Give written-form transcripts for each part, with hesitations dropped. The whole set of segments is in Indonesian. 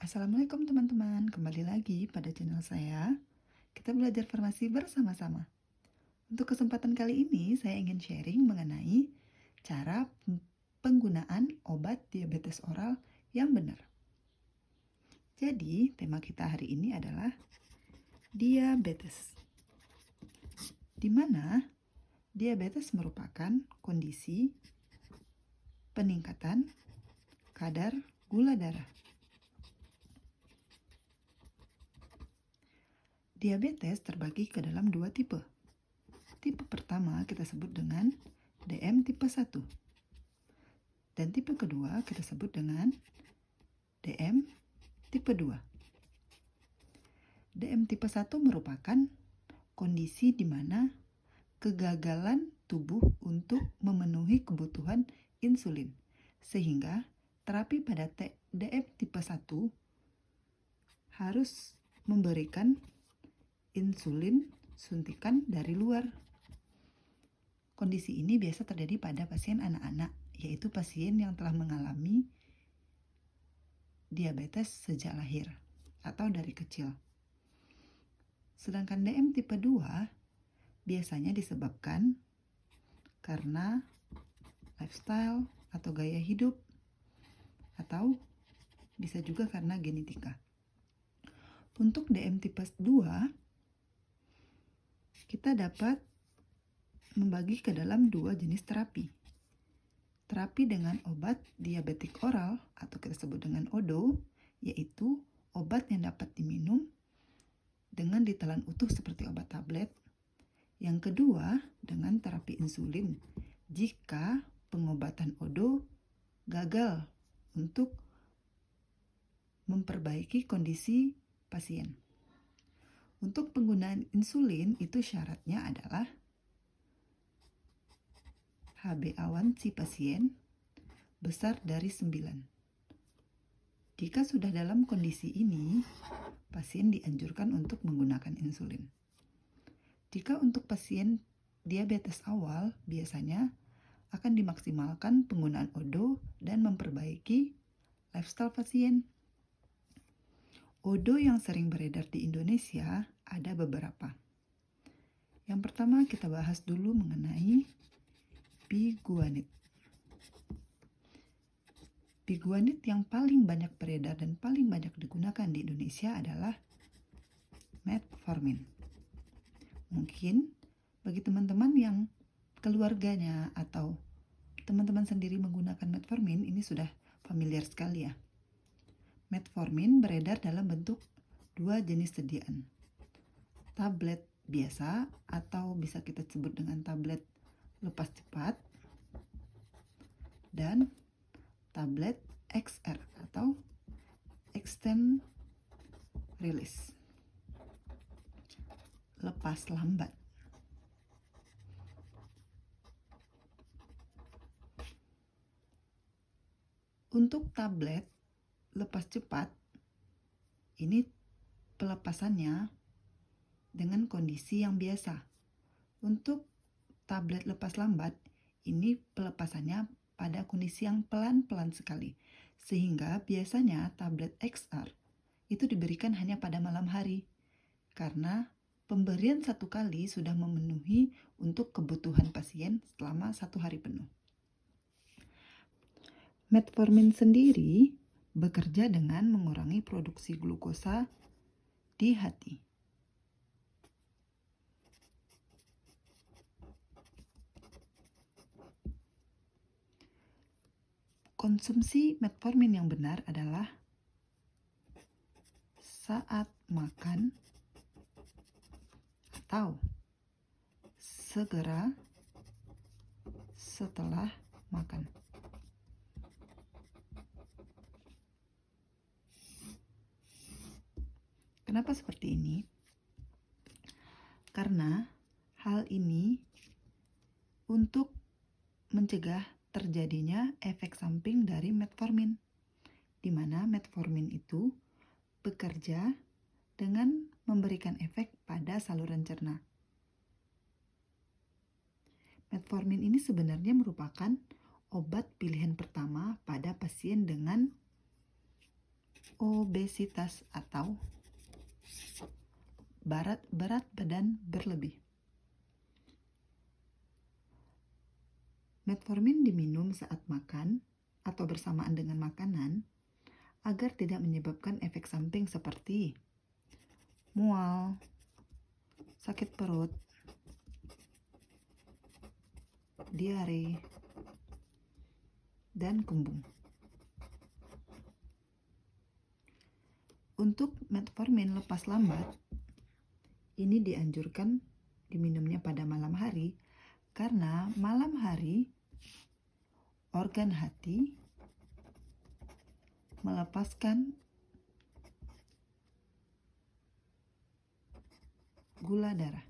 Assalamualaikum teman-teman, kembali lagi pada channel saya. Kita belajar farmasi bersama-sama. Untuk kesempatan kali ini, saya ingin sharing mengenai cara penggunaan obat diabetes oral yang benar. Jadi, tema kita hari ini adalah diabetes. Di mana diabetes merupakan kondisi peningkatan kadar gula darah. Diabetes terbagi ke dalam dua tipe. Tipe pertama kita sebut dengan DM tipe 1. Dan tipe kedua kita sebut dengan DM tipe 2. DM tipe 1 merupakan kondisi di mana kegagalan tubuh untuk memenuhi kebutuhan insulin. Sehingga terapi pada DM tipe 1 harus memberikan insulin suntikan dari luar. Kondisi ini biasa terjadi pada pasien anak-anak, yaitu pasien yang telah mengalami diabetes sejak lahir atau dari kecil. Sedangkan DM tipe 2 biasanya disebabkan karena lifestyle atau gaya hidup, atau bisa juga karena genetika. Untuk DM tipe 2 kita dapat membagi ke dalam dua jenis terapi. Terapi dengan obat diabetik oral atau kita sebut dengan ODO, yaitu obat yang dapat diminum dengan ditelan utuh seperti obat tablet. Yang kedua, dengan terapi insulin jika pengobatan ODO gagal untuk memperbaiki kondisi pasien. Untuk penggunaan insulin itu syaratnya adalah HbA1c pasien besar dari 9. Jika sudah dalam kondisi ini, pasien dianjurkan untuk menggunakan insulin. Jika untuk pasien diabetes awal, biasanya akan dimaksimalkan penggunaan ODO dan memperbaiki lifestyle pasien. ODO yang sering beredar di Indonesia ada beberapa. Yang pertama kita bahas dulu mengenai biguanid. Biguanid yang paling banyak beredar dan paling banyak digunakan di Indonesia adalah metformin. Mungkin bagi teman-teman yang keluarganya atau teman-teman sendiri menggunakan metformin, ini sudah familiar sekali ya. Metformin beredar dalam bentuk dua jenis sediaan. Tablet biasa atau bisa kita sebut dengan tablet lepas cepat, dan tablet XR atau extend release, lepas lambat. Untuk tablet lepas cepat, ini pelepasannya dengan kondisi yang biasa. Untuk tablet lepas lambat, ini pelepasannya pada kondisi yang pelan-pelan sekali. Sehingga biasanya tablet XR itu diberikan hanya pada malam hari. Karena pemberian satu kali sudah memenuhi untuk kebutuhan pasien selama 1 hari penuh. Metformin sendiri bekerja dengan mengurangi produksi glukosa di hati. Konsumsi metformin yang benar adalah saat makan atau segera setelah makan. Kenapa seperti ini? Karena hal ini untuk mencegah terjadinya efek samping dari metformin, di mana metformin itu bekerja dengan memberikan efek pada saluran cerna. Metformin ini sebenarnya merupakan obat pilihan pertama pada pasien dengan obesitas atau berat badan berlebih. Metformin diminum saat makan atau bersamaan dengan makanan agar tidak menyebabkan efek samping seperti mual, sakit perut, diare, dan kembung. Untuk metformin lepas lambat, ini dianjurkan diminumnya pada malam hari karena malam hari organ hati melepaskan gula darah.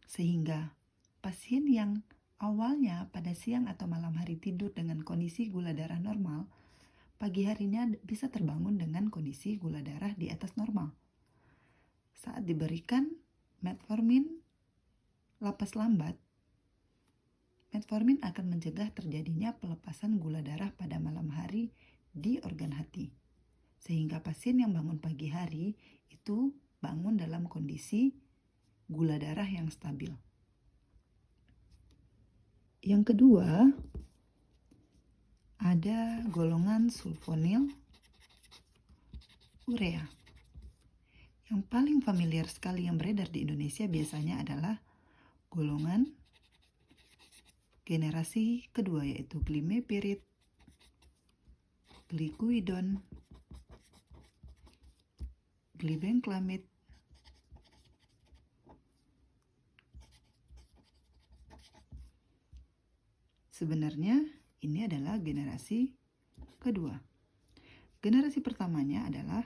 Sehingga pasien yang awalnya pada siang atau malam hari tidur dengan kondisi gula darah normal, pagi harinya bisa terbangun dengan kondisi gula darah di atas normal. Saat diberikan metformin lapas lambat, metformin akan mencegah terjadinya pelepasan gula darah pada malam hari di organ hati. Sehingga pasien yang bangun pagi hari itu bangun dalam kondisi gula darah yang stabil. Yang kedua, ada golongan sulfonil urea. Yang paling familiar sekali yang beredar di Indonesia biasanya adalah golongan generasi kedua, yaitu glimepirid, glikuidon, glibenclamid, sebenarnya ini adalah generasi kedua. Generasi pertamanya adalah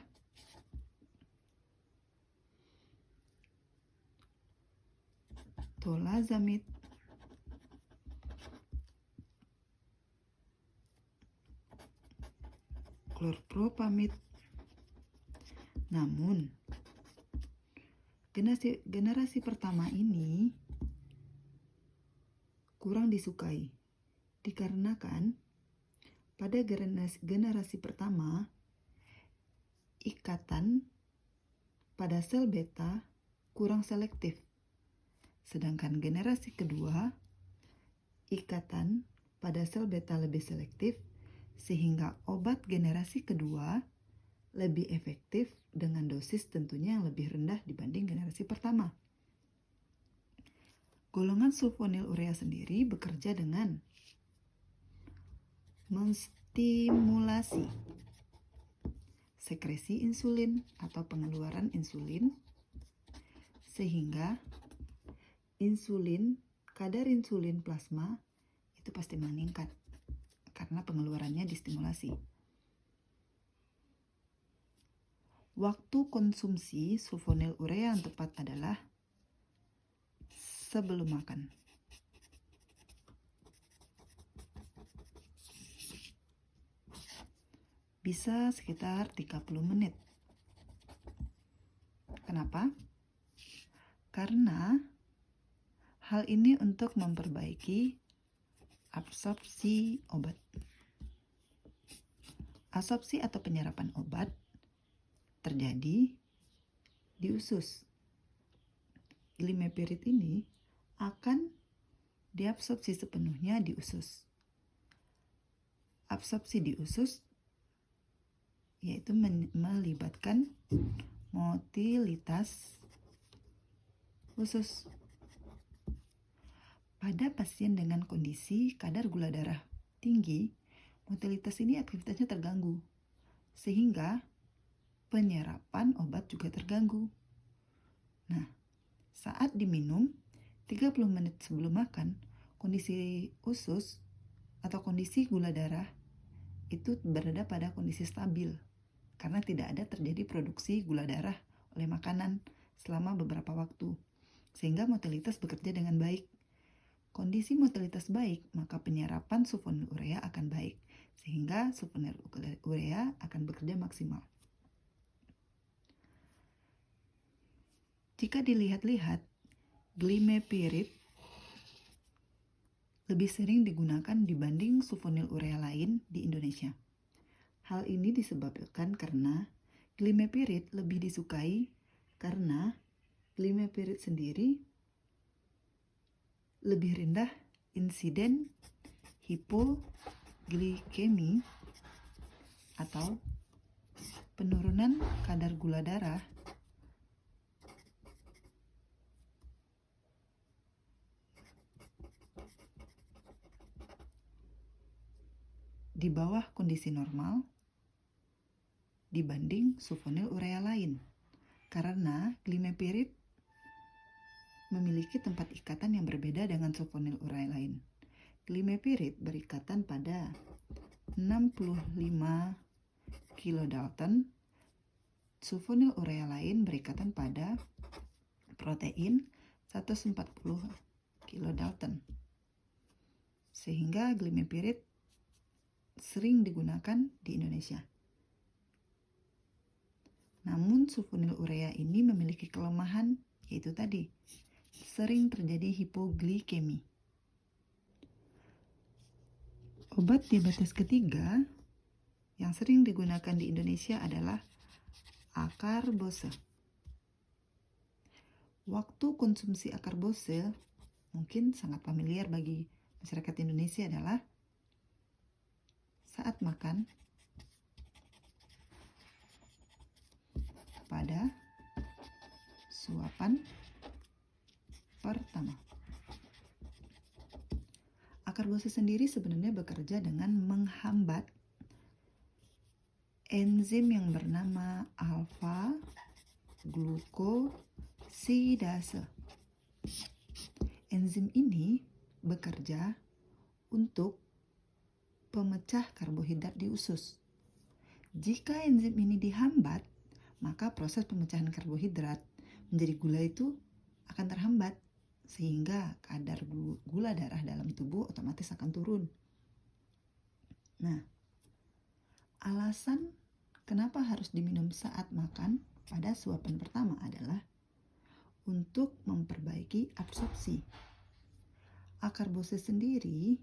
tolazamid, klorpropamid. Namun, generasi pertama ini kurang disukai dikarenakan pada generasi pertama ikatan pada sel beta kurang selektif. Sedangkan generasi kedua, ikatan pada sel beta lebih selektif, sehingga obat generasi kedua lebih efektif dengan dosis tentunya yang lebih rendah dibanding generasi pertama. Golongan sulfonil urea sendiri bekerja dengan menstimulasi sekresi insulin atau pengeluaran insulin, sehingga kadar insulin plasma itu pasti meningkat karena pengeluarannya distimulasi. Waktu konsumsi sulfonil urea yang tepat adalah sebelum makan. Bisa sekitar 30 menit. Kenapa? Karena hal ini untuk memperbaiki absorpsi obat. Absorpsi atau penyerapan obat terjadi di usus. Glimepirid ini akan diabsorpsi sepenuhnya di usus. Absorpsi di usus yaitu melibatkan motilitas usus. Pada pasien dengan kondisi kadar gula darah tinggi, motilitas ini aktivitasnya terganggu, sehingga penyerapan obat juga terganggu. Nah, saat diminum 30 menit sebelum makan, kondisi usus atau kondisi gula darah itu berada pada kondisi stabil karena tidak ada terjadi produksi gula darah oleh makanan selama beberapa waktu, sehingga motilitas bekerja dengan baik. Kondisi motilitas baik, maka penyerapan sulfonil urea akan baik, sehingga sulfonil urea akan bekerja maksimal. Jika dilihat-lihat, glimepirid lebih sering digunakan dibanding sulfonylurea lain di Indonesia. Hal ini disebabkan karena glimepirid lebih disukai karena glimepirid sendiri lebih rendah insiden hipoglikemi atau penurunan kadar gula darah di bawah kondisi normal dibanding sulfonylurea lain, karena glimepirid memiliki tempat ikatan yang berbeda dengan sulfonylurea lain. Glimepirid berikatan pada 65 kilodalton, sulfonylurea lain berikatan pada protein 140 kilodalton. Sehingga glimepirid sering digunakan di Indonesia. Namun sulfonylurea ini memiliki kelemahan, yaitu tadi, sering terjadi hipoglikemi. Obat diabetes ketiga yang sering digunakan di Indonesia adalah akarbose. Waktu konsumsi akarbose mungkin sangat familiar bagi masyarakat Indonesia adalah saat makan pada suapan pertama. Akarbose sendiri sebenarnya bekerja dengan menghambat enzim yang bernama alfa glukosidase. Enzim ini bekerja untuk pemecah karbohidrat di usus. Jika enzim ini dihambat, maka proses pemecahan karbohidrat menjadi gula itu akan terhambat, sehingga kadar gula darah dalam tubuh otomatis akan turun. Nah, alasan kenapa harus diminum saat makan pada suapan pertama adalah untuk memperbaiki absorpsi. Akarbose sendiri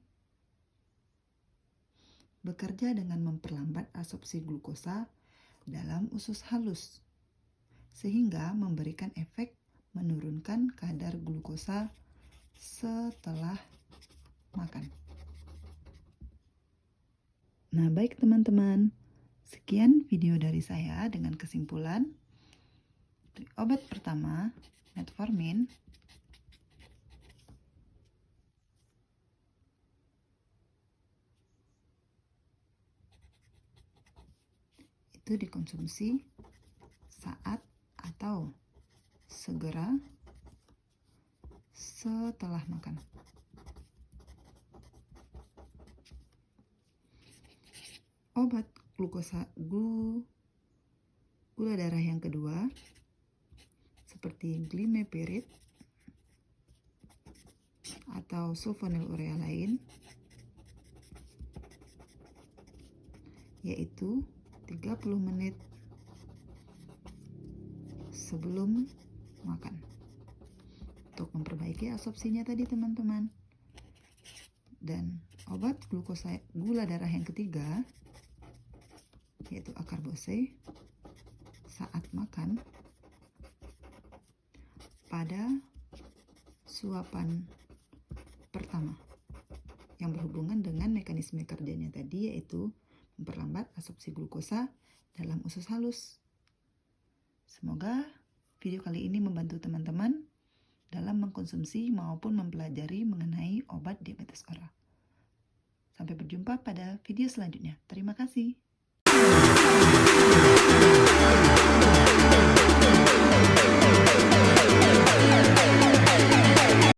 bekerja dengan memperlambat absorpsi glukosa dalam usus halus, sehingga memberikan efek menurunkan kadar glukosa setelah makan. Nah, baik teman-teman, sekian video dari saya dengan kesimpulan. Obat pertama, metformin, itu dikonsumsi saat atau segera setelah makan. Obat gula darah yang kedua seperti glimepirid atau sulfonylurea lain, yaitu 30 menit sebelum makan untuk memperbaiki absorpsinya tadi teman-teman. Dan obat gula darah yang ketiga yaitu akarbose saat makan pada suapan pertama yang berhubungan dengan mekanisme kerjanya tadi, yaitu memperlambat absorpsi glukosa dalam usus halus. Semoga video kali ini membantu teman-teman dalam mengkonsumsi maupun mempelajari mengenai obat diabetes oral. Sampai berjumpa pada video selanjutnya. Terima kasih.